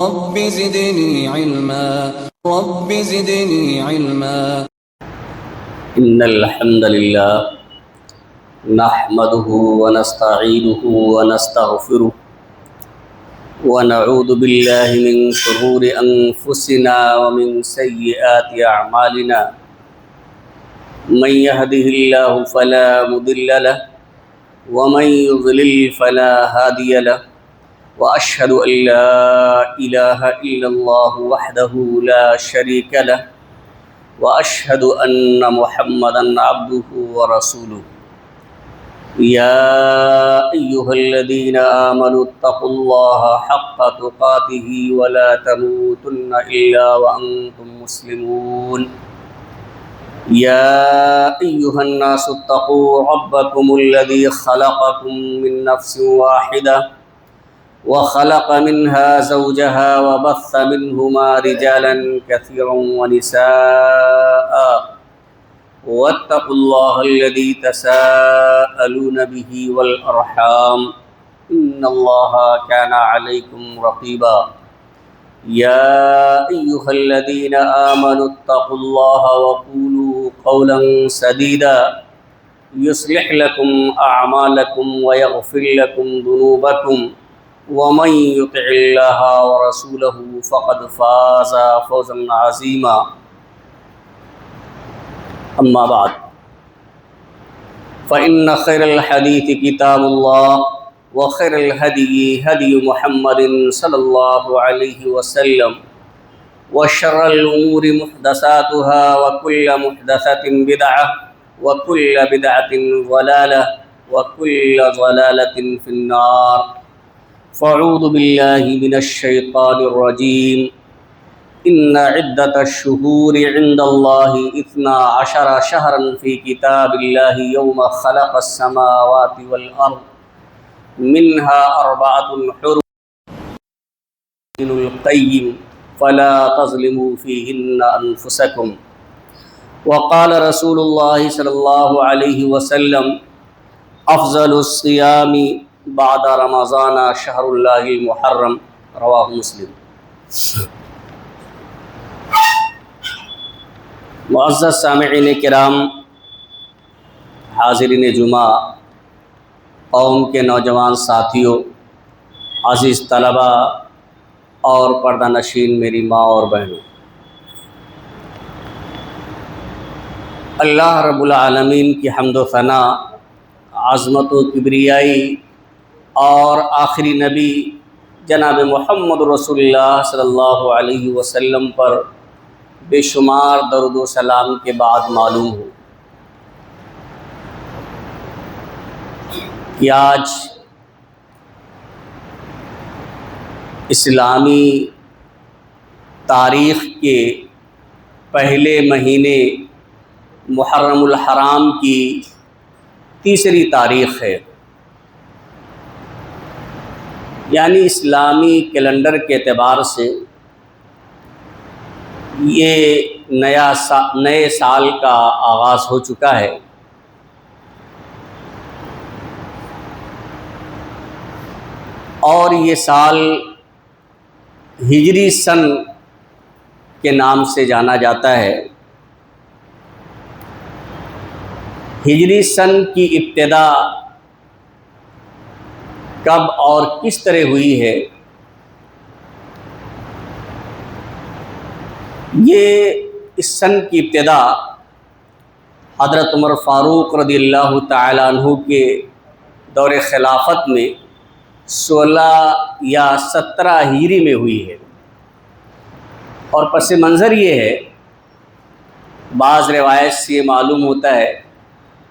رب زدني علما رب زدني علما. إن الحمد لله نحمده ونستعينه ونستغفره ونعوذ بالله من شرور أنفسنا ومن سيئات أعمالنا. من يهده الله فلا مضل له ومن يضلل فلا هادي له، وأشهد أن لا إله إلا الله وحده لا شريك له، وأشهد أن محمدًا عبده ورسوله. يا أيها الذين آمنوا اتقوا الله حق تقاته ولا تموتن إلا وأنتم مسلمون. يا أيها الناس اتقوا ربكم الذي خلقكم من نفس واحدة وخلق منها زوجها وبث منهما رجالا كثيرا ونساء، واتقوا الله الذي تساءلون به والأرحام إن الله كان عليكم رقيبا. يا أيها الذين آمنوا اتقوا الله وقولوا قولا سديدا يصلح لكم أعمالكم ويغفر لكم ذنوبكم، ومن يطع الله ورسوله فقد فاز فوزا عظيما. أما بعد، فإن خير الحديث كتاب الله، وخير الهدي هدي محمد صلى الله عليه وسلم، وشر الأمور محدثاتها، وكل محدثة بدعة، وكل بدعة ضلالة، وكل ضلالة في النار. فاعوذ بالله من الشيطان الرجيم. إن عدة الشهور عند الله 12 شهرا في كتاب الله يوم خلق السماوات والأرض منها 4 حرم القيم فلا تظلموا فيهن أنفسكم. وقال رسول الله صلى الله عليه وسلم: أفضل الصيام بعد رمضان شهر الله المحرم. رواه مسلم. معزز سامعین کرام، حاضرین جمعہ، قوم کے نوجوان ساتھیوں، عزیز طلبہ اور پردہ نشین میری ماں اور بہنوں، اللہ رب العالمین کی حمد و ثنا، عظمت و کبریائی اور آخری نبی جناب محمد رسول اللہ صلی اللہ علیہ وسلم پر بے شمار درود و سلام کے بعد معلوم ہو کہ آج اسلامی تاریخ کے پہلے مہینے محرم الحرام کی 3 تاریخ ہے، یعنی اسلامی کیلنڈر کے اعتبار سے یہ نئے سال کا آغاز ہو چکا ہے۔ اور یہ سال ہجری سن کے نام سے جانا جاتا ہے۔ ہجری سن کی ابتدا کب اور کس طرح ہوئی ہے، یہ اس سن کی ابتدا حضرت عمر فاروق رضی اللہ تعالیٰ عنہ کے دور خلافت میں 16 یا 17 ہجری میں ہوئی ہے۔ اور پس منظر یہ ہے، بعض روایت سے یہ معلوم ہوتا ہے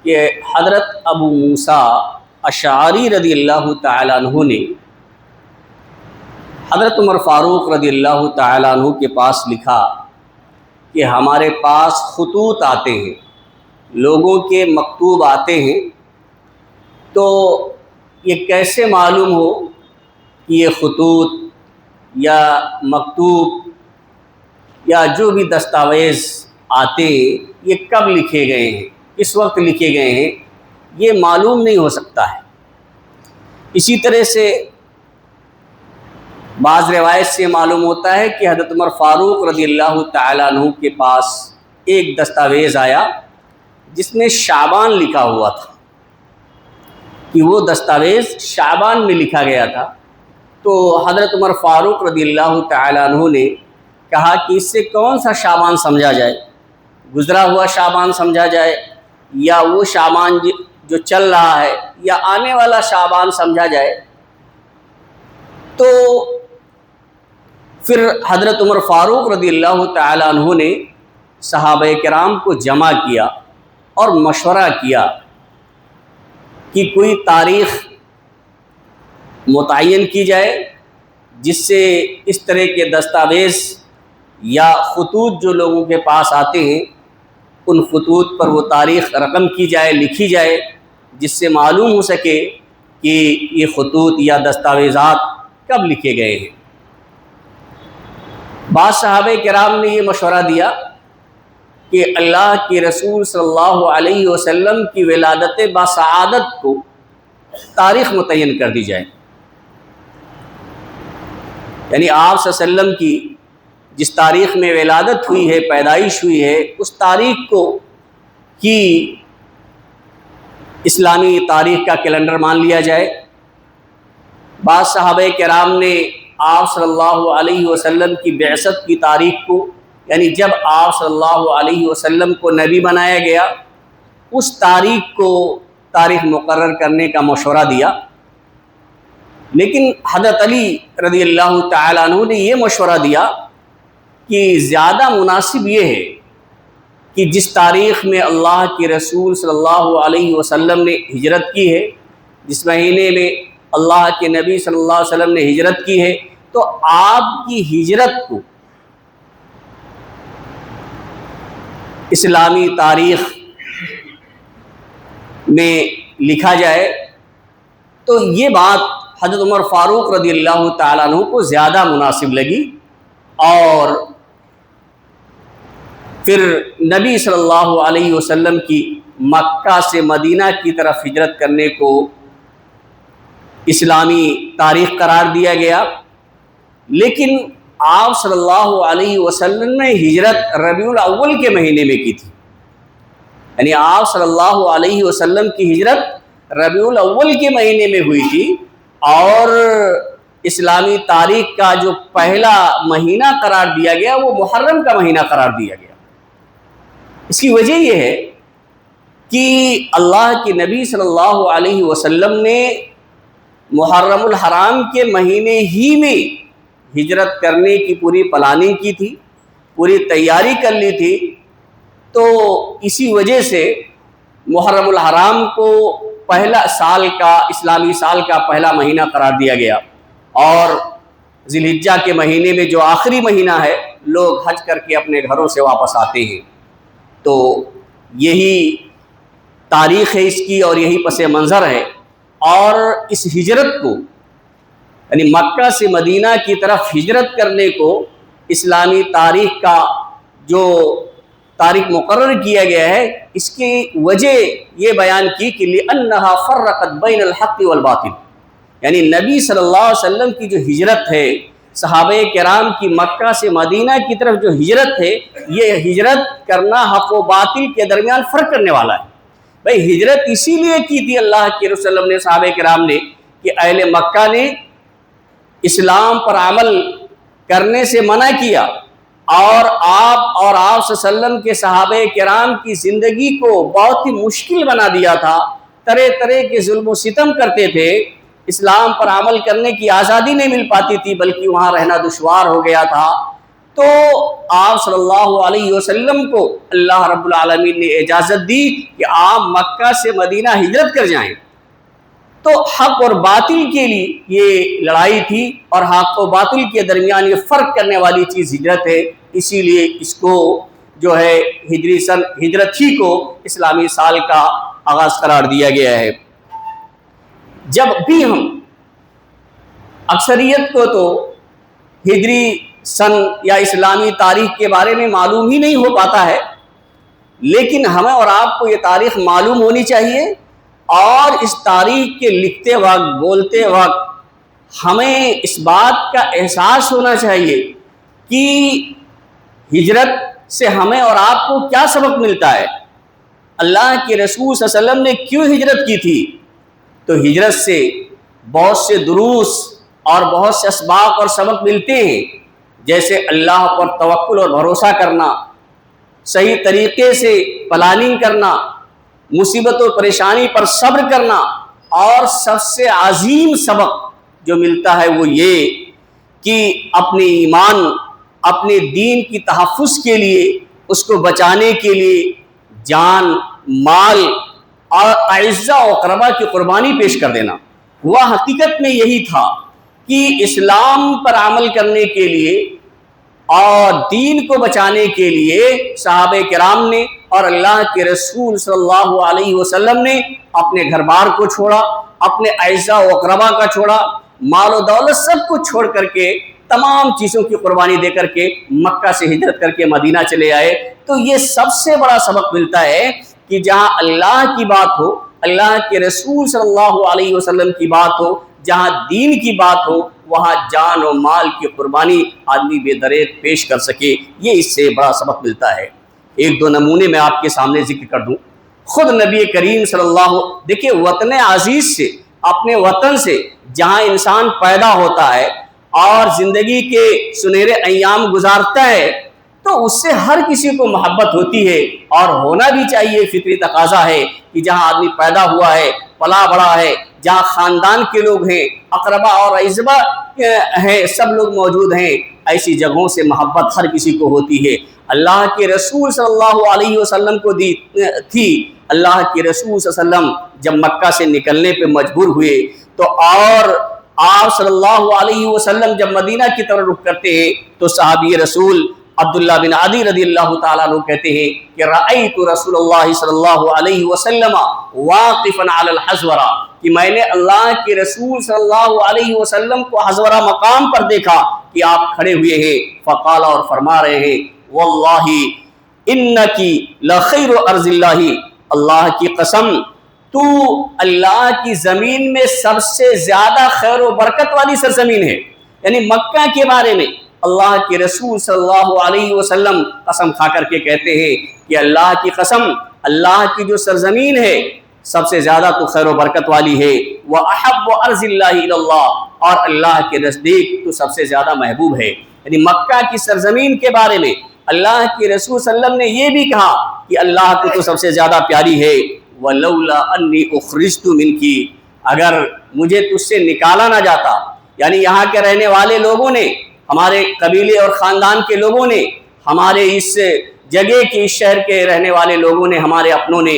کہ حضرت ابو موسیٰ اشعری رضی اللہ تعالیٰ عنہ نے حضرت عمر فاروق رضی اللہ تعالیٰ عنہ کے پاس لکھا کہ ہمارے پاس خطوط آتے ہیں، لوگوں کے مکتوب آتے ہیں، تو یہ کیسے معلوم ہو کہ یہ خطوط یا مکتوب یا جو بھی دستاویز آتے ہیں یہ کب لکھے گئے ہیں، کس وقت لکھے گئے ہیں، یہ معلوم نہیں ہو سکتا ہے۔ اسی طرح سے بعض روایت سے معلوم ہوتا ہے کہ حضرت عمر فاروق رضی اللہ تعالیٰ عنہ کے پاس ایک دستاویز آیا جس میں شعبان لکھا ہوا تھا، کہ وہ دستاویز شعبان میں لکھا گیا تھا۔ تو حضرت عمر فاروق رضی اللہ تعالیٰ عنہ نے کہا کہ اس سے کون سا شعبان سمجھا جائے، گزرا ہوا شعبان سمجھا جائے یا وہ شعبان جو چل رہا ہے یا آنے والا شعبان سمجھا جائے۔ تو پھر حضرت عمر فاروق رضی اللہ تعالیٰ عنہ نے صحابہ کرام کو جمع کیا اور مشورہ کیا کہ کوئی تاریخ متعین کی جائے جس سے اس طرح کے دستاویز یا خطوط جو لوگوں کے پاس آتے ہیں ان خطوط پر وہ تاریخ رقم کی جائے، لکھی جائے، جس سے معلوم ہو سکے کہ یہ خطوط یا دستاویزات کب لکھے گئے ہیں۔ بعض صحابہ کرام نے یہ مشورہ دیا کہ اللہ کے رسول صلی اللہ علیہ وسلم کی ولادت بسعادت کو تاریخ متعین کر دی جائے، یعنی آپ صلی اللہ علیہ وسلم کی جس تاریخ میں ولادت ہوئی ہے، پیدائش ہوئی ہے، اس تاریخ کو ہی اسلامی تاریخ کا کیلنڈر مان لیا جائے۔ بعض صحابہ کرام نے آپ صلی اللہ علیہ وسلم کی بعثت کی تاریخ کو، یعنی جب آپ صلی اللہ علیہ وسلم کو نبی بنایا گیا، اس تاریخ کو تاریخ مقرر کرنے کا مشورہ دیا۔ لیکن حضرت علی رضی اللہ تعالیٰ عنہ نے یہ مشورہ دیا کہ زیادہ مناسب یہ ہے کہ جس تاریخ میں اللہ کے رسول صلی اللہ علیہ وسلم نے ہجرت کی ہے، جس مہینے میں اللہ کے نبی صلی اللہ علیہ وسلم نے ہجرت کی ہے، تو آپ کی ہجرت کو اسلامی تاریخ میں لکھا جائے۔ تو یہ بات حضرت عمر فاروق رضی اللہ تعالیٰ عنہ کو زیادہ مناسب لگی، اور پھر نبی صلی اللہ علیہ وسلم کی مکہ سے مدینہ کی طرف ہجرت کرنے کو اسلامی تاریخ قرار دیا گیا۔ لیکن آپ صلی اللہ علیہ وسلم نے ہجرت ربیع الاول کے مہینے میں کی تھی، یعنی آپ صلی اللہ علیہ وسلم کی ہجرت ربیع الاول کے مہینے میں ہوئی تھی، اور اسلامی تاریخ کا جو پہلا مہینہ قرار دیا گیا وہ محرم کا مہینہ قرار دیا گیا۔ اس کی وجہ یہ ہے کہ اللہ کے نبی صلی اللہ علیہ وسلم نے محرم الحرام کے مہینے ہی میں ہجرت کرنے کی پوری پلاننگ کی تھی، پوری تیاری کر لی تھی۔ تو اسی وجہ سے محرم الحرام کو پہلا سال کا، اسلامی سال کا پہلا مہینہ قرار دیا گیا، اور ذی الحجہ کے مہینے میں جو آخری مہینہ ہے لوگ حج کر کے اپنے گھروں سے واپس آتے ہیں۔ تو یہی تاریخ ہے اس کی، اور یہی پس منظر ہے۔ اور اس ہجرت کو، یعنی مکہ سے مدینہ کی طرف ہجرت کرنے کو اسلامی تاریخ کا جو تاریخ مقرر کیا گیا ہے، اس کی وجہ یہ بیان کی کہ لِأَنَّهَا فَرَّقَتْ بَيْنَ الْحَقِّ وَالْبَاطِلِ، یعنی نبی صلی اللہ علیہ وسلم کی جو ہجرت ہے، صحابہ کرام کی مکہ سے مدینہ کی طرف جو ہجرت ہے، یہ ہجرت کرنا حق و باطل کے درمیان فرق کرنے والا ہے۔ بھئی ہجرت اسی لیے کی تھی اللہ کے رسول صلی اللہ علیہ وسلم نے، صحابہ کرام نے، کہ اہل مکہ نے اسلام پر عمل کرنے سے منع کیا، اور آپ صلی اللہ علیہ وسلم کے صحابہ کرام کی زندگی کو بہت ہی مشکل بنا دیا تھا، طرح طرح کے ظلم و ستم کرتے تھے، اسلام پر عمل کرنے کی آزادی نہیں مل پاتی تھی، بلکہ وہاں رہنا دشوار ہو گیا تھا۔ تو آپ صلی اللہ علیہ وسلم کو اللہ رب العالمین نے اجازت دی کہ آپ مکہ سے مدینہ ہجرت کر جائیں۔ تو حق اور باطل کے لیے یہ لڑائی تھی، اور حق و باطل کے درمیان یہ فرق کرنے والی چیز ہجرت ہے، اسی لیے اس کو جو ہے ہجرت ہی کو اسلامی سال کا آغاز قرار دیا گیا ہے۔ جب بھی ہم اکثریت کو تو ہجری سن یا اسلامی تاریخ کے بارے میں معلوم ہی نہیں ہو پاتا ہے، لیکن ہمیں اور آپ کو یہ تاریخ معلوم ہونی چاہیے، اور اس تاریخ کے لکھتے وقت، بولتے وقت ہمیں اس بات کا احساس ہونا چاہیے کہ ہجرت سے ہمیں اور آپ کو کیا سبق ملتا ہے، اللہ کے رسول صلی اللہ علیہ وسلم نے کیوں ہجرت کی تھی۔ تو ہجرت سے بہت سے دروس اور بہت سے اسباق اور سبق ملتے ہیں، جیسے اللہ پر توکل اور بھروسہ کرنا، صحیح طریقے سے پلاننگ کرنا، مصیبت و پریشانی پر صبر کرنا، اور سب سے عظیم سبق جو ملتا ہے وہ یہ کہ اپنے ایمان، اپنے دین کی تحفظ کے لیے، اس کو بچانے کے لیے جان، مال اور اعزاء و اقربا کی قربانی پیش کر دینا۔ ہوا حقیقت میں یہی تھا کہ اسلام پر عمل کرنے کے لیے اور دین کو بچانے کے لیے صحابہ کرام نے اور اللہ کے رسول صلی اللہ علیہ وسلم نے اپنے گھر بار کو چھوڑا، اپنے اعزاء و اقربا کا چھوڑا، مال و دولت سب کو چھوڑ کر کے، تمام چیزوں کی قربانی دے کر کے مکہ سے ہجرت کر کے مدینہ چلے آئے۔ تو یہ سب سے بڑا سبق ملتا ہے کہ جہاں اللہ کی بات ہو، اللہ کے رسول صلی اللہ علیہ وسلم کی بات ہو، جہاں دین کی بات ہو، وہاں جان و مال کی قربانی آدمی بے دریغ پیش کر سکے۔ یہ اس سے بڑا سبق ملتا ہے۔ ایک دو نمونے میں آپ کے سامنے ذکر کر دوں۔ خود نبی کریم صلی اللہ، دیکھیں وطن عزیز سے، اپنے وطن سے جہاں انسان پیدا ہوتا ہے اور زندگی کے سنہرے ایام گزارتا ہے، تو اس سے ہر کسی کو محبت ہوتی ہے، اور ہونا بھی چاہیے، فطری تقاضا ہے کہ جہاں آدمی پیدا ہوا ہے، پلا بڑا ہے، جہاں خاندان کے لوگ ہیں، اقربا اور اعزبا ہیں، سب لوگ موجود ہیں، ایسی جگہوں سے محبت ہر کسی کو ہوتی ہے۔ اللہ کے رسول صلی اللہ علیہ وسلم کو تھی۔ اللہ کے رسول صلی اللہ علیہ وسلم جب مکہ سے نکلنے پہ مجبور ہوئے تو، اور آپ صلی اللہ علیہ وسلم جب مدینہ کی طرف رخ کرتے ہیں تو صحابی رسول عبداللہ بن عدی رضی اللہ تعالیٰ عنہ کہتے ہیں کہ رأیت رسول اللہ صلی اللہ علیہ وسلم واقفا علی الحزورہ، کہ میں نے اللہ کے رسول صلی اللہ علیہ وسلم کو حزورہ مقام پر دیکھا کہ آپ کھڑے ہوئے ہیں، فقال، اور فرما رہے ہیں، واللہ انکی لخیر ارض اللہ، اللہ کی قسم تو اللہ کی زمین میں سب سے زیادہ خیر و برکت والی سرزمین ہے۔ یعنی مکہ کے بارے میں اللہ کے رسول صلی اللہ علیہ وسلم قسم کھا کر کے کہتے ہیں کہ اللہ کی قسم، اللہ کی جو سرزمین ہے سب سے زیادہ تو خیر و برکت والی ہے، وَأَحَبُّ أَرْضِ اللَّهِ إِلَى اللَّهِ، اور اللہ کے نزدیک تو سب سے زیادہ محبوب ہے۔ یعنی مکہ کی سرزمین کے بارے میں اللہ کے رسول صلی اللہ علیہ وسلم نے یہ بھی کہا کہ اللہ کو تو سب سے زیادہ پیاری ہے۔ وَلَوْلَا أَنِّي أُخْرِجْتُ مِنْكِ، اگر مجھے تجھ سے نکالا نہ جاتا، یعنی یہاں کے رہنے والے لوگوں نے، ہمارے قبیلے اور خاندان کے لوگوں نے، ہمارے اس جگہ کے، اس شہر کے رہنے والے لوگوں نے، ہمارے اپنوں نے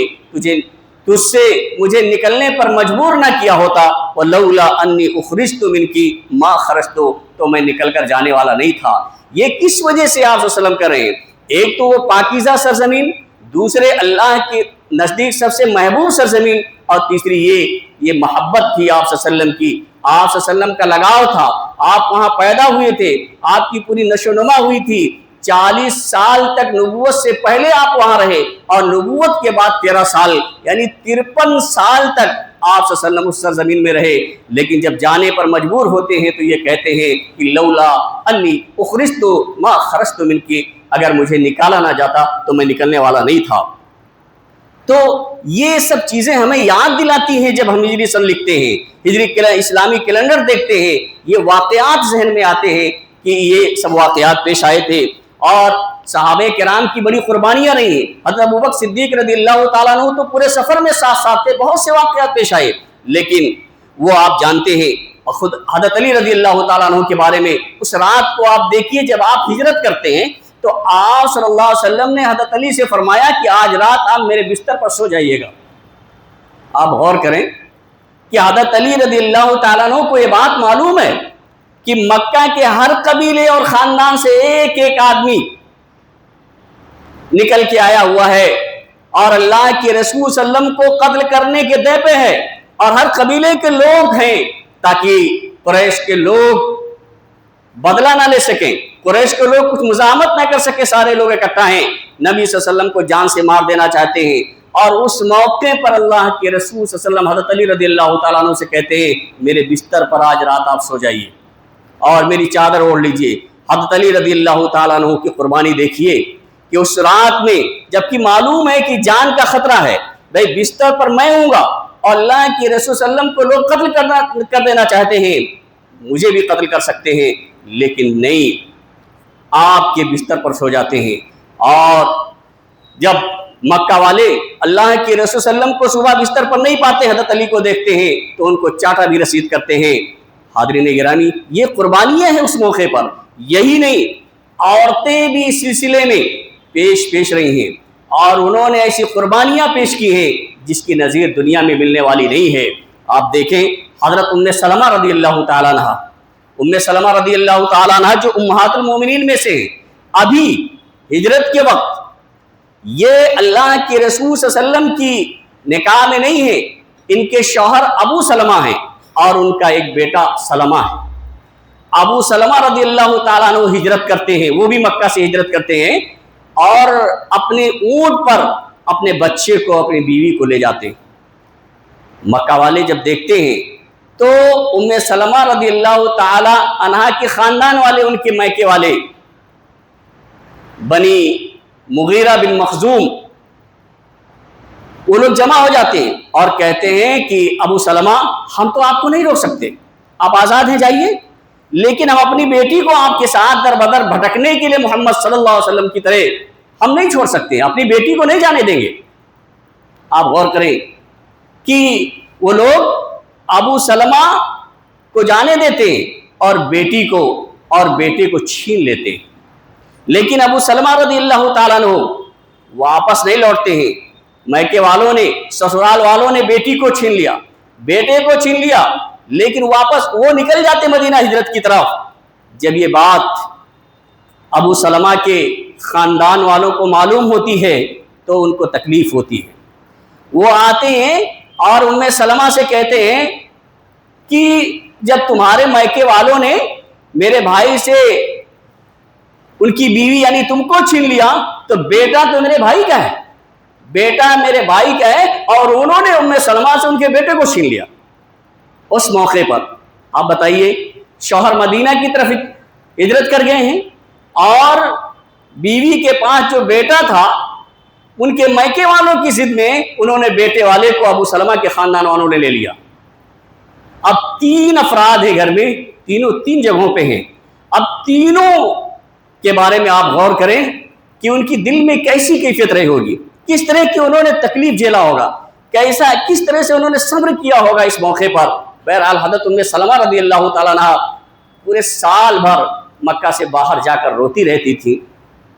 تجھ سے مجھے نکلنے پر مجبور نہ کیا ہوتا، وَلَوْلَا أَنِّي أُخْرِجْتُ مِنْكِ مَا خَرَجْتُ، تو میں نکل کر جانے والا نہیں تھا۔ یہ کس وجہ سے آپ صلی اللہ علیہ وسلم کر رہے ہیں؟ ایک تو وہ پاکیزہ سرزمین، دوسرے اللہ کے نزدیک سب سے محبوب سرزمین، اور تیسری یہ محبت تھی آپ صلی اللہ علیہ وسلم کی، آپ صلی اللہ علیہ وسلم کا لگاؤ تھا، آپ وہاں پیدا ہوئے تھے، آپ کی پوری نشو و نما ہوئی تھی، 40 سال تک نبوت سے پہلے آپ وہاں رہے، اور نبوت کے بعد 13 سال یعنی 53 سال تک آپ صلی اللہ علیہ وسلم اس سرزمین میں رہے، لیکن جب جانے پر مجبور ہوتے ہیں تو یہ کہتے ہیں کہ لولا انی اخرجت ما خرجت منکی، اگر مجھے نکالا نہ جاتا تو میں نکلنے والا نہیں تھا۔ تو یہ سب چیزیں ہمیں یاد دلاتی ہیں جب ہم ہجری سن لکھتے ہیں، ہجری اسلامی کیلنڈر دیکھتے ہیں، یہ واقعات ذہن میں آتے ہیں کہ یہ سب واقعات پیش آئے تھے، اور صحابہ کرام کی بڑی قربانیاں رہی ہیں۔ حضرت ابوبکر صدیق رضی اللہ تعالیٰ عنہ تو پورے سفر میں ساتھ ساتھ تھے، بہت سے واقعات پیش آئے، لیکن وہ آپ جانتے ہیں، اور خود حضرت علی رضی اللہ تعالیٰ عنہ کے بارے میں اس رات کو آپ دیکھیے جب آپ ہجرت کرتے ہیں تو آپ صلی اللہ علیہ وسلم نے حضرت علی سے فرمایا کہ آج رات آپ میرے بستر پر سو جائیے گا۔ آپ غور کریں کہ حضرت علی رضی اللہ تعالیٰ عنہ کو یہ بات معلوم ہے کہ مکہ کے ہر قبیلے اور خاندان سے ایک ایک آدمی نکل کے آیا ہوا ہے، اور اللہ کے رسول صلی اللہ علیہ وسلم کو قتل کرنے کے دے پہ ہے، اور ہر قبیلے کے لوگ ہیں تاکہ قریش کے لوگ بدلہ نہ لے سکیں، قریش کے لوگ کچھ مزاحمت نہ کر سکے، سارے لوگ اکٹھا ہیں، نبی صلی اللہ علیہ وسلم کو جان سے مار دینا چاہتے ہیں۔ اور اس موقع پر اللہ کے رسول صلی اللہ علیہ وسلم حضرت علی رضی اللہ تعالیٰ عنہ سے کہتے ہیں میرے بستر پر آج رات آپ سو جائیے اور میری چادر اوڑھ لیجئے۔ حضرت علی رضی اللہ تعالیٰ عنہ کی قربانی دیکھیے کہ اس رات میں جبکہ معلوم ہے کہ جان کا خطرہ ہے، بھائی بستر پر میں ہوں گا اور اللہ کے رسول صلی اللہ علیہ وسلم کو لوگ قتل کر دینا چاہتے ہیں، مجھے بھی قتل کر سکتے ہیں، لیکن نہیں، آپ کے بستر پر سو جاتے ہیں۔ اور جب مکہ والے اللہ کے رسول صلی اللہ علیہ وسلم کو صبح بستر پر نہیں پاتے، حضرت علی کو دیکھتے ہیں تو ان کو چاٹا بھی رسید کرتے ہیں۔ حاضرین گرامی، یہ قربانیاں ہیں اس موقع پر۔ یہی نہیں، عورتیں بھی اس سلسلے میں پیش رہی ہیں اور انہوں نے ایسی قربانیاں پیش کی ہیں جس کی نظیر دنیا میں ملنے والی نہیں ہے۔ آپ دیکھیں حضرت ام سلمہ رضی اللہ تعالیٰ عنہ، ام سلمہ رضی اللہ تعالیٰ عنہ جو امہات المومنین میں سے ابھی ہجرت کے وقت یہ اللہ کے رسول صلی اللہ علیہ وسلم کی نکاح میں نہیں ہے، ان کے شوہر ابو سلمہ ہیں اور ان کا ایک بیٹا سلمہ ہے۔ ابو سلمہ رضی اللہ تعالیٰ عنہ ہجرت کرتے ہیں، وہ بھی مکہ سے ہجرت کرتے ہیں اور اپنے اونٹ پر اپنے بچے کو، اپنی بیوی کو لے جاتے ہیں۔ مکہ والے جب دیکھتے ہیں تو ام سلمہ رضی اللہ تعالیٰ عنہ کے خاندان والے، ان کے میکے والے بنی مغیرہ بن مخزوم، وہ لوگ جمع ہو جاتے ہیں اور کہتے ہیں کہ ابو سلمہ ہم تو آپ کو نہیں روک سکتے، آپ آزاد ہیں جائیے، لیکن ہم اپنی بیٹی کو آپ کے ساتھ در بدر بھٹکنے کے لیے محمد صلی اللہ علیہ وسلم کی طرح ہم نہیں چھوڑ سکتے، اپنی بیٹی کو نہیں جانے دیں گے۔ آپ غور کریں کہ وہ لوگ ابو سلمہ کو جانے دیتے ہیں اور بیٹے کو چھین لیتے ہیں، لیکن ابو سلمہ رضی اللہ تعالیٰ عنہ واپس نہیں لوٹتے ہیں۔ میکے والوں نے، سسرال والوں نے بیٹی کو چھین لیا، بیٹے کو چھین لیا، لیکن واپس وہ نکل جاتے مدینہ ہجرت کی طرف۔ جب یہ بات ابو سلمہ کے خاندان والوں کو معلوم ہوتی ہے تو ان کو تکلیف ہوتی ہے۔ وہ آتے ہیں اور ام سلمہ سے کہتے ہیں کہ جب تمہارے میکے والوں نے میرے بھائی سے ان کی بیوی یعنی تم کو چھین لیا تو بیٹا تو میرے بھائی کا ہے، بیٹا میرے بھائی کا ہے، اور انہوں نے ام سلمہ سے ان کے بیٹے کو چھین لیا۔ اس موقع پر آپ بتائیے، شوہر مدینہ کی طرف ہجرت کر گئے ہیں اور بیوی کے پاس جو بیٹا تھا ان کے میکے والوں کی ضد میں انہوں نے بیٹے والے کو ابو سلمہ کے خاندان والوں نے لے لیا۔ اب 3 افراد ہیں گھر میں، تینوں 3 جگہوں پہ ہیں۔ اب تینوں کے بارے میں آپ غور کریں کہ ان کی دل میں کیسی کیفیت رہی ہوگی، کس طرح کی انہوں نے تکلیف جھیلا ہوگا، کس طرح سے انہوں نے صبر کیا ہوگا اس موقع پر۔ بہرحال حضرت ام سلمہ رضی اللہ تعالیٰ عنہ پورے سال بھر مکہ سے باہر جا کر روتی رہتی تھی،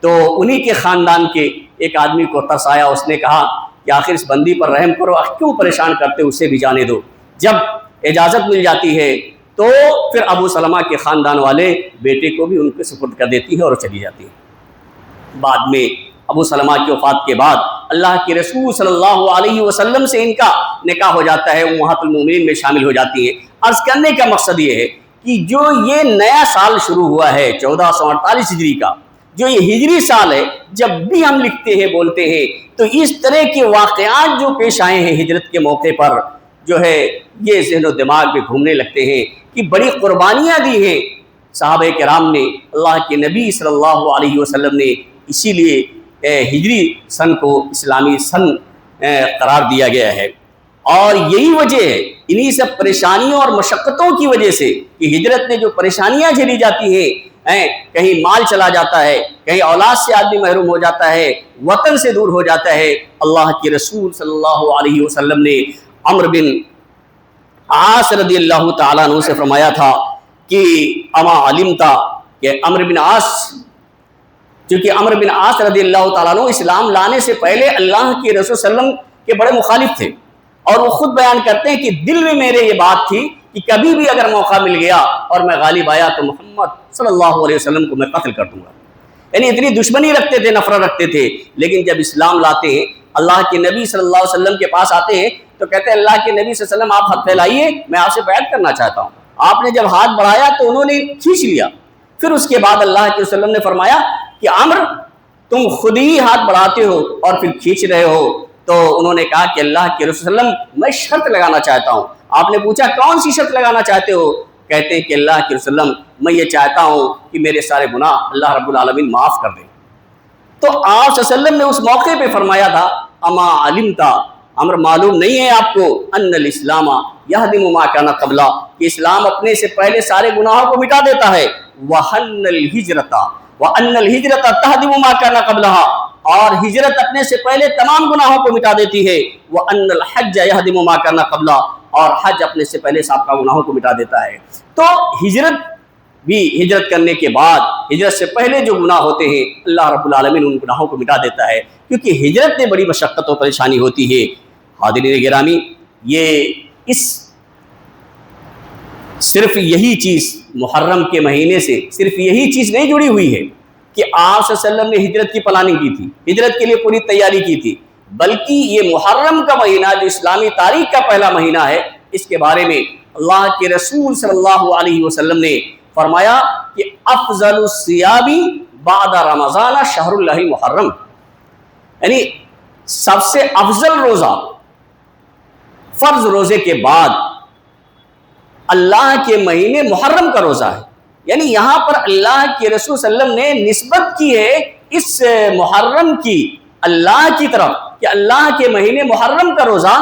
تو انہی کے خاندان کے ایک آدمی کو ترس آیا، اس نے کہا کہ آخر اس بندی پر رحم کرو، کیوں پریشان کرتے، اسے بھی جانے دو۔ جب اجازت مل جاتی ہے تو پھر ابو سلمہ کے خاندان والے بیٹے کو بھی ان کے سپرد کر دیتی ہیں اور چلی جاتی ہیں۔ بعد میں ابو سلمہ کی وفات کے بعد اللہ کے رسول صلی اللہ علیہ وسلم سے ان کا نکاح ہو جاتا ہے، امہات المومنین میں شامل ہو جاتی ہیں۔ عرض کرنے کا مقصد یہ ہے کہ جو یہ نیا سال شروع ہوا ہے 1448 ہجری کا، جو یہ ہجری سال ہے، جب بھی ہم لکھتے ہیں، بولتے ہیں، تو اس طرح کے واقعات جو پیش آئے ہیں ہجرت کے موقع پر جو ہے یہ ذہن و دماغ میں گھومنے لگتے ہیں کہ بڑی قربانیاں دی ہیں صحابہ کرام نے، اللہ کے نبی صلی اللہ علیہ وسلم نے، اسی لیے ہجری سن کو اسلامی سن قرار دیا گیا ہے۔ اور یہی وجہ ہے، انہی سب پریشانیوں اور مشقتوں کی وجہ سے کہ ہجرت میں جو پریشانیاں جھیلی جاتی ہیں، کہیں مال چلا جاتا ہے، کہیں اولاد سے آدمی محروم ہو جاتا ہے، وطن سے دور ہو جاتا ہے۔ اللہ کے رسول صلی اللہ علیہ وسلم نے عمرو بن عاص رضی اللہ تعالیٰ عنہ سے فرمایا تھا کہ اما علمتا، کہ عمرو بن عاص، چونکہ عمرو بن عاص رضی اللہ تعالیٰ عنہ اسلام لانے سے پہلے اللہ کے رسول صلی اللہ علیہ وسلم کے بڑے مخالف تھے، اور وہ خود بیان کرتے ہیں کہ دل میں میرے یہ بات تھی کہ کبھی بھی اگر موقع مل گیا اور میں غالب آیا تو محمد صلی اللہ علیہ وسلم کو میں قتل کر دوں گا۔ یعنی اتنی دشمنی رکھتے تھے، نفرت رکھتے تھے، لیکن جب اسلام لاتے ہیں، اللہ کے نبی صلی اللہ علیہ وسلم کے پاس آتے ہیں تو کہتے ہیں اللہ کے نبی صلی اللہ علیہ وسلم آپ ہاتھ پھیلائیے، میں آپ سے بیعت کرنا چاہتا ہوں۔ آپ نے جب ہاتھ بڑھایا تو انہوں نے کھینچ لیا۔ پھر اس کے بعد اللہ کے وسلم نے فرمایا کہ عمرو تم خود ہی ہاتھ بڑھاتے ہو اور پھر کھینچ رہے ہو، تو انہوں نے کہا کہ اللہ کے رسول صلی اللہ علیہ وسلم میں شرط لگانا چاہتا ہوں۔ آپ نے پوچھا کون سی شرط لگانا چاہتے ہو؟ کہتے ہیں کہ اللہ کے رسول صلی اللہ علیہ وسلم میں یہ چاہتا ہوں کہ میرے سارے گناہ اللہ رب العالمین معاف کر دیں۔ تو آپ صلی اللہ علیہ وسلم نے اس موقع پہ فرمایا تھا اما علمتا، امر معلوم نہیں ہے آپ کو ان الاسلام یہدم ما کان قبلا، کہ اسلام اپنے سے پہلے سارے گناہوں کو مٹا دیتا ہے، وان الہجرت تہدم ما کان قبلہا، اور ہجرت اپنے سے پہلے تمام گناہوں کو مٹا دیتی ہے، وان الحج یہدم ما کان قبلا، اور حج اپنے سے پہلے سابقہ گناہوں کو مٹا دیتا ہے۔ تو ہجرت بھی، ہجرت کرنے کے بعد ہجرت سے پہلے جو گناہ ہوتے ہیں اللہ رب العالمین ان گناہوں کو مٹا دیتا ہے، کیونکہ ہجرت میں بڑی مشقت و پریشانی ہوتی ہے۔ حاضرین گرامی، یہ صرف یہی چیز محرم کے مہینے سے صرف یہی چیز نہیں جڑی ہوئی ہے کہ آپ صلی اللہ علیہ وسلم نے ہجرت کی پلاننگ کی تھی، ہجرت کے لیے پوری تیاری کی تھی، بلکہ یہ محرم کا مہینہ جو اسلامی تاریخ کا پہلا مہینہ ہے، اس کے بارے میں اللہ کے رسول صلی اللہ علیہ وسلم نے فرمایا کہ افضل الصیام بعد رمضان شہر اللہ المحرم، یعنی سب سے افضل روزہ فرض روزے کے بعد اللہ کے مہینے محرم کا روزہ ہے۔ یعنی یہاں پر اللہ کے رسول صلی اللہ علیہ وسلم نے نسبت کی ہے اس محرم کی اللہ کی طرف کہ اللہ کے مہینے محرم کا روزہ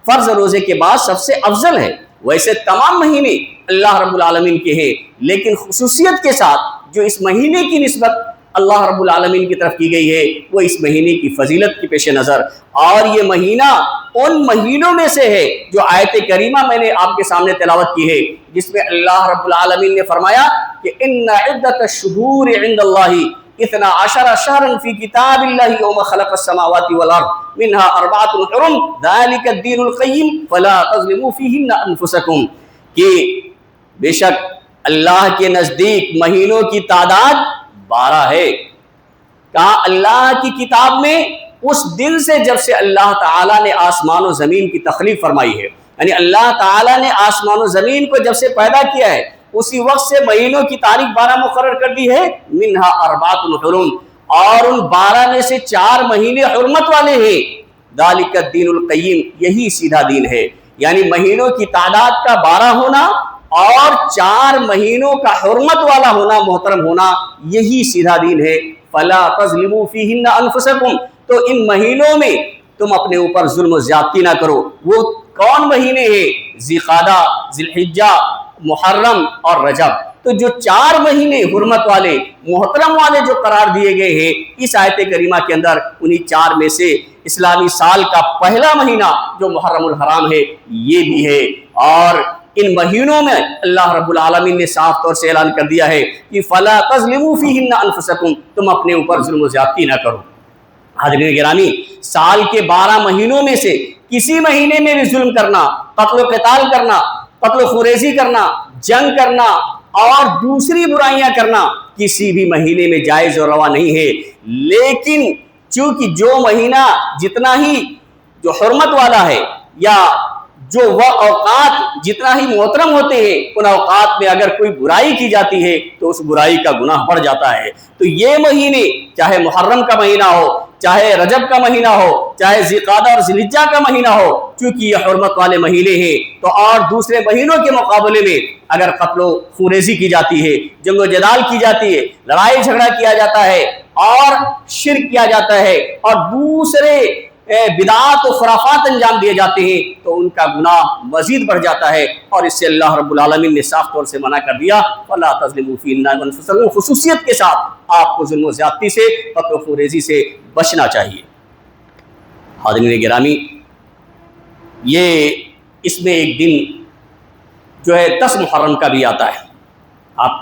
فرض روزے کے بعد سب سے افضل ہے۔ ویسے تمام مہینے اللہ رب العالمین کے ہیں، لیکن خصوصیت کے ساتھ جو اس مہینے کی نسبت اللہ رب العالمین کی طرف کی گئی ہے وہ اس مہینے کی فضیلت کے پیش نظر، اور یہ مہینہ ان مہینوں میں سے ہے جو آیت کریمہ میں نے آپ کے سامنے تلاوت کی ہے، جس میں اللہ رب العالمین نے فرمایا کہ ان عدت الشہور عند اللہ 12 شهرا في كتاب الله يوم خلق السماوات والارض منها 4 حرم ذلك الدين القيم فلا تظلموا فيهن انفسكم، کہ بے شک اللہ کے نزدیک مہینوں کی تعداد 12 ہے۔ کہا اللہ کی کتاب میں اس دن سے جب سے اللہ تعالیٰ نے آسمان و زمین کی تخلیق فرمائی ہے، یعنی اللہ تعالیٰ نے آسمان و زمین کو جب سے پیدا کیا ہے اسی وقت سے مہینوں کی تاریخ 12 مقرر کر دی ہے، منہا 4 حرم، اور ان 12 میں سے 4 مہینے حرمت والے ہیں، ذالک الدین القیم، یہی سیدھا دین ہے۔ یعنی مہینوں کی تعداد کا 12 ہونا اور 4 مہینوں کا حرمت والا ہونا، محترم ہونا، یہی سیدھا دین ہے۔ فلا تظلموا فیہن انفسکم، تو ان مہینوں میں تم اپنے اوپر ظلم و زیادتی نہ کرو۔ وہ کون مہینے ہیں؟ ذی قعدہ، ذی الحجہ، محرم اور رجب۔ تو جو 4 مہینے حرمت والے، محترم والے جو قرار دیے گئے ہیں اس آیت کریمہ کے اندر، انہی 4 میں سے اسلامی سال کا پہلا مہینہ جو محرم الحرام ہے یہ بھی ہے۔ اور ان مہینوں میں اللہ رب العالمین نے صاف طور سے اعلان کر دیا ہے کہ فلا تظلموا فیہن انفسکم، تم اپنے اوپر ظلم و زیادتی نہ کرو۔ حاضرین گرامی، سال کے 12 مہینوں میں سے کسی مہینے میں بھی ظلم کرنا، قتل و قتال کرنا، قتل و خریزی کرنا، جنگ کرنا اور دوسری برائیاں کرنا کسی بھی مہینے میں جائز اور روا نہیں ہے۔ لیکن چونکہ جو مہینہ جتنا ہی جو حرمت والا ہے یا جو وہ اوقات جتنا ہی محترم ہوتے ہیں، ان اوقات میں اگر کوئی برائی کی جاتی ہے تو اس برائی کا گناہ بڑھ جاتا ہے۔ تو یہ مہینے چاہے محرم کا مہینہ ہو، چاہے رجب کا مہینہ ہو، چاہے ذی قعدہ اور ذی الحجہ کا مہینہ ہو، چونکہ یہ حرمت والے مہینے ہیں، تو اور دوسرے مہینوں کے مقابلے میں اگر قتل و خونریزی کی جاتی ہے، جنگ و جدال کی جاتی ہے، لڑائی جھگڑا کیا جاتا ہے اور شرک کیا جاتا ہے اور دوسرے بدعات و خرافات انجام دیے جاتے ہیں، تو ان کا گناہ مزید بڑھ جاتا ہے، اور اس سے اللہ رب العالمین نے صاف طور سے منع کر دیا فلا تظلموا فیہن انفسکم۔ خصوصیت کے ساتھ آپ کو ظلم و زیادتی سے، قتل و خونریزی سے بچنا چاہیے۔ حاضرین گرامی، یہ اس میں ایک دن جو ہے 10 محرم کا بھی آتا ہے، آپ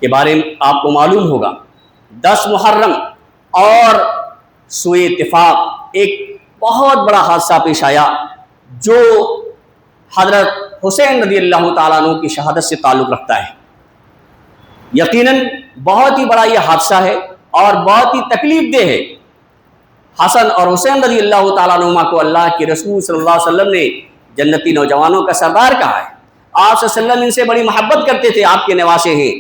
کے بارے میں آپ کو معلوم ہوگا 10 محرم اور سوئے اتفاق ایک بہت بڑا حادثہ پیش آیا جو حضرت حسین رضی اللہ تعالیٰ عنہ کی شہادت سے تعلق رکھتا ہے۔ یقیناً بہت ہی بڑا یہ حادثہ ہے اور بہت ہی تکلیف دہ ہے۔ حسن اور حسین رضی اللہ تعالیٰ عنہما کو اللہ کے رسول صلی اللہ علیہ وسلم نے جنتی نوجوانوں کا سردار کہا ہے۔ آپ صلی اللہ علیہ وسلم ان سے بڑی محبت کرتے تھے، آپ کے نواسے ہیں،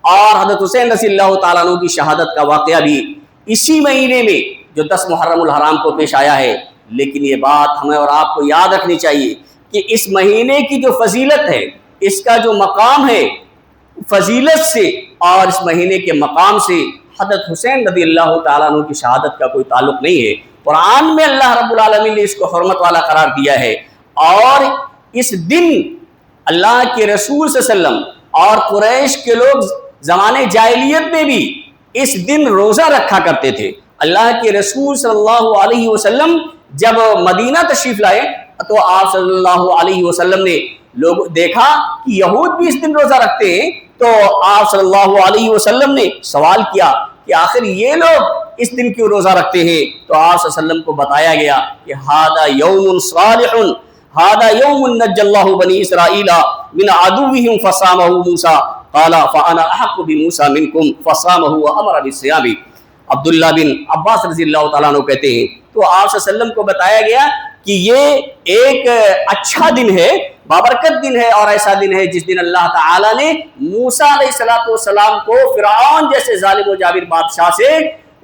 اور حضرت حسین رضی اللہ تعالیٰ عنہ کی شہادت کا واقعہ بھی اسی مہینے میں جو 10 محرم الحرام کو پیش آیا ہے، لیکن یہ بات ہمیں اور آپ کو یاد رکھنی چاہیے کہ اس مہینے کی جو فضیلت ہے، اس کا جو مقام ہے فضیلت سے اور اس مہینے کے مقام سے حضرت حسین رضی اللہ تعالیٰ عنہ کی شہادت کا کوئی تعلق نہیں ہے۔ قرآن میں اللہ رب العالمین نے اس کو حرمت والا قرار دیا ہے، اور اس دن اللہ کے رسول صلی اللہ علیہ وسلم اور قریش کے لوگ زمانے جاہلیت میں بھی اس دن روزہ رکھا کرتے تھے۔ اللہ کے رسول صلی اللہ علیہ وسلم جب مدینہ تشریف لائے تو آپ صلی اللہ علیہ وسلم نے لوگ دیکھا کہ یہود بھی اس دن روزہ رکھتے ہیں، تو آپ صلی اللہ علیہ وسلم نے سوال کیا کہ آخر یہ لوگ اس دن کیوں روزہ رکھتے ہیں؟ تو آپ صلی اللہ علیہ وسلم کو بتایا گیا کہ ھذا یوم صالح، ھذا یوم نجى اللہ بنی اسرائیل من عدوهم فصامه موسیٰ قال فانا احق بموسیٰ منکم فصامه وامر بالصیام۔ عبداللہ بن عباس رضی اللہ تعالیٰ عنہ کہتے ہیں تو آپ صلی اللہ علیہ وسلم کو بتایا گیا کہ یہ ایک اچھا دن ہے، بابرکت دن ہے، اور ایسا دن ہے جس دن اللہ تعالیٰ نے موسیٰ علیہ السلام کو فرعون جیسے ظالم و جابر بادشاہ سے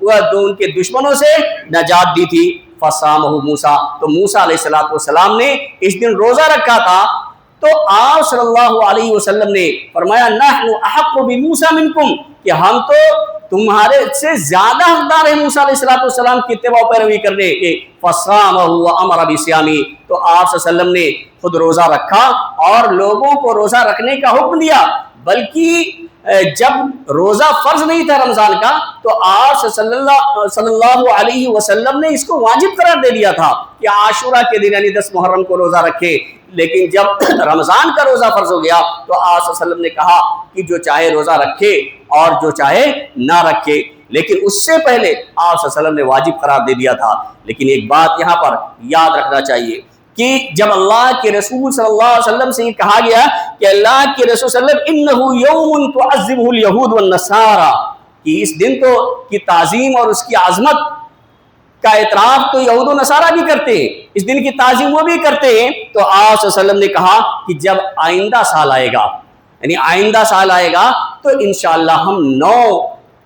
ان کے دشمنوں سے نجات دی تھی۔ فصامہ موسیٰ، تو موسیٰ علیہ السلام نے اس دن روزہ رکھا تھا، تو آپ صلی اللہ علیہ وسلم نے فرمایا نحن احق بموسیٰ منکم، کہ ہم تو تمہارے سے زیادہ حقدار ہیں موسیٰ علیہ السلام کی اتباع و پیروی کرنے کے۔ فصامہ وامر بصیام، تو آپ صلی اللہ علیہ وسلم نے خود روزہ رکھا اور لوگوں کو روزہ رکھنے کا حکم دیا، بلکہ جب روزہ فرض نہیں تھا رمضان کا تو آپ صلی اللہ علیہ وسلم نے اس کو واجب قرار دے دیا تھا کہ عاشورہ کے دن یعنی 10 محرم کو روزہ رکھے، لیکن جب رمضان کا روزہ فرض ہو گیا تو آپ صلی اللہ علیہ وسلم نے کہا کہ جو چاہے روزہ رکھے اور جو چاہے نہ رکھے، لیکن اس سے پہلے آپ صلی اللہ علیہ وسلم نے واجب قرار دے دیا تھا۔ لیکن ایک بات یہاں پر یاد رکھنا چاہیے کہ جب اللہ کے رسول صلی اللہ علیہ وسلم سے یہ کہا گیا کہ اللہ کے رسول صلی اللہ علیہ وسلم انہ یوم تعظمہ الیہود والنصارى، کہ اس دن تو کی تعظیم اور اس کی عظمت کا اعتراف تو یہود و نصارہ بھی کرتے ہیں، اس دن کی تعظیم وہ بھی کرتے ہیں، تو آپ صلی اللہ علیہ وسلم نے کہا کہ جب آئندہ سال آئے گا، یعنی آئندہ سال آئے گا تو انشاءاللہ ہم 9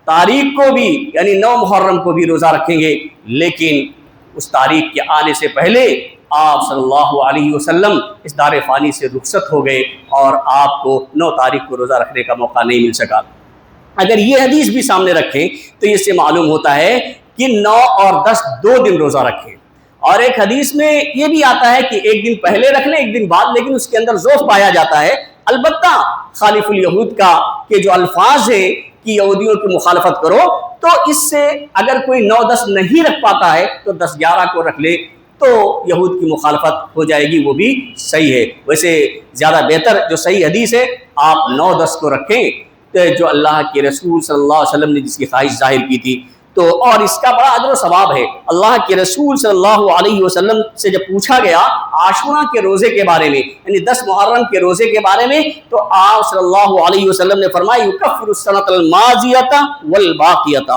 تاریخ کو بھی یعنی 9 محرم کو بھی روزہ رکھیں گے، لیکن اس تاریخ کے آنے سے پہلے آپ صلی اللہ علیہ وسلم اس دار فانی سے رخصت ہو گئے اور آپ کو 9 تاریخ کو روزہ رکھنے کا موقع نہیں مل سکا۔ اگر یہ حدیث بھی سامنے رکھیں تو اس سے معلوم ہوتا ہے کہ 9 اور 10 2 دن روزہ رکھیں، اور ایک حدیث میں یہ بھی آتا ہے کہ ایک دن پہلے رکھ لیں ایک دن بعد، لیکن اس کے اندر ذوف پایا جاتا ہے۔ البتہ خالف الیہود کا کہ جو الفاظ ہیں کہ یہودیوں کی مخالفت کرو، تو اس سے اگر کوئی 9 10 نہیں رکھ پاتا ہے تو 10 11 کو رکھ لے تو یہود کی مخالفت ہو جائے گی، وہ بھی صحیح ہے۔ ویسے زیادہ بہتر جو صحیح حدیث ہے آپ 9 10 کو رکھیں، جو اللہ کے رسول صلی اللہ علیہ وسلم نے جس کی خواہش ظاہر کی تھی، تو اور اس کا بڑا اجر و ثواب ہے۔ اللہ کے رسول صلی اللہ علیہ وسلم سے جب پوچھا گیا عاشورہ کے روزے کے بارے میں یعنی 10 محرم کے روزے کے بارے میں، تو آپ صلی اللہ علیہ وسلم نے فرمایا یکفر السنۃ الماضیۃ والباقیۃ،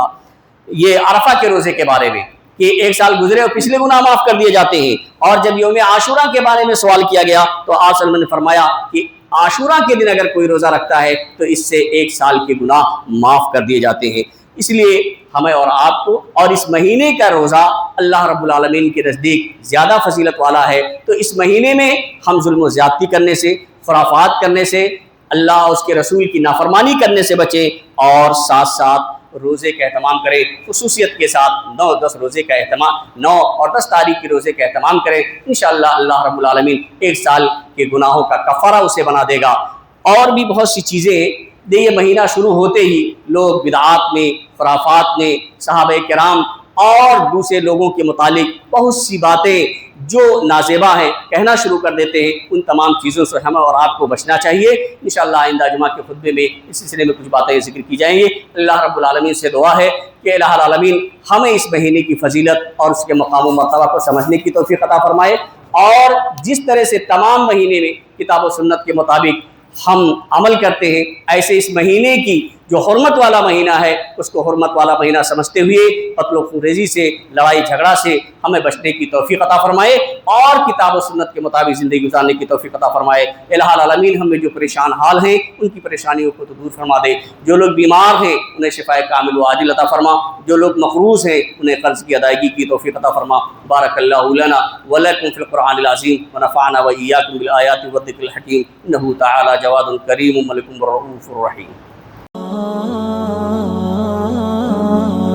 یہ عرفہ کے روزے کے بارے میں کہ ایک سال گزرے اور پچھلے گناہ معاف کر دیے جاتے ہیں۔ اور جب یوم عاشورہ کے بارے میں سوال کیا گیا تو آپ صلی اللہ علیہ وسلم نے فرمایا کہ عاشورہ کے دن اگر کوئی روزہ رکھتا ہے تو اس سے 1 سال کے گناہ معاف کر دیے جاتے ہیں۔ اس لیے ہمیں اور آپ کو اور اس مہینے کا روزہ اللہ رب العالمین کے نزدیک زیادہ فضیلت والا ہے، تو اس مہینے میں ہم ظلم و زیادتی کرنے سے، خرافات کرنے سے، اللہ اور اس کے رسول کی نافرمانی کرنے سے بچیں، اور ساتھ ساتھ روزے کا اہتمام کریں، خصوصیت کے ساتھ 9 10 روزے کا اہتمام 9 اور 10 تاریخ کے روزے کا اہتمام کریں۔ انشاءاللہ اللہ رب العالمین 1 سال کے گناہوں کا کفارہ اسے بنا دے گا۔ اور بھی بہت سی چیزیں یہ مہینہ شروع ہوتے ہی لوگ بدعات میں، خرافات میں، صحابہ کرام اور دوسرے لوگوں کے متعلق بہت سی باتیں جو نازیبا ہیں کہنا شروع کر دیتے ہیں۔ ان تمام چیزوں سے ہمیں اور آپ کو بچنا چاہیے۔ انشاءاللہ آئندہ جمعہ کے خطبے میں اس سلسلے میں کچھ باتیں ذکر کی جائیں گے۔ اللہ رب العالمین سے دعا ہے کہ الہ العالمین ہمیں اس مہینے کی فضیلت اور اس کے مقام و مرتبہ کو سمجھنے کی توفیق عطا فرمائے، اور جس طرح سے تمام مہینے میں کتاب و سنت کے مطابق ہم عمل کرتے ہیں، ایسے اس مہینے کی جو حرمت والا مہینہ ہے اس کو حرمت والا مہینہ سمجھتے ہوئے قتل و خونریزی سے، لڑائی جھگڑا سے ہمیں بچنے کی توفیق عطا فرمائے اور کتاب و سنت کے مطابق زندگی گزارنے کی توفیق عطا فرمائے۔ الہ العالمین ہم میں جو پریشان حال ہیں ان کی پریشانیوں کو تو دور فرما دے، جو لوگ بیمار ہیں انہیں شفائے کامل و عاجل عطا فرما، جو لوگ مقروض ہیں انہیں قرض کی ادائیگی کی توفیق عطا فرما۔ بارک اللہ لنا ولکم فی القرآن العظیم ونفعنا وإیاکم بالآیات والذکر الحکیم، انہ تعالی جواد کریم ملک رؤوف رحیم۔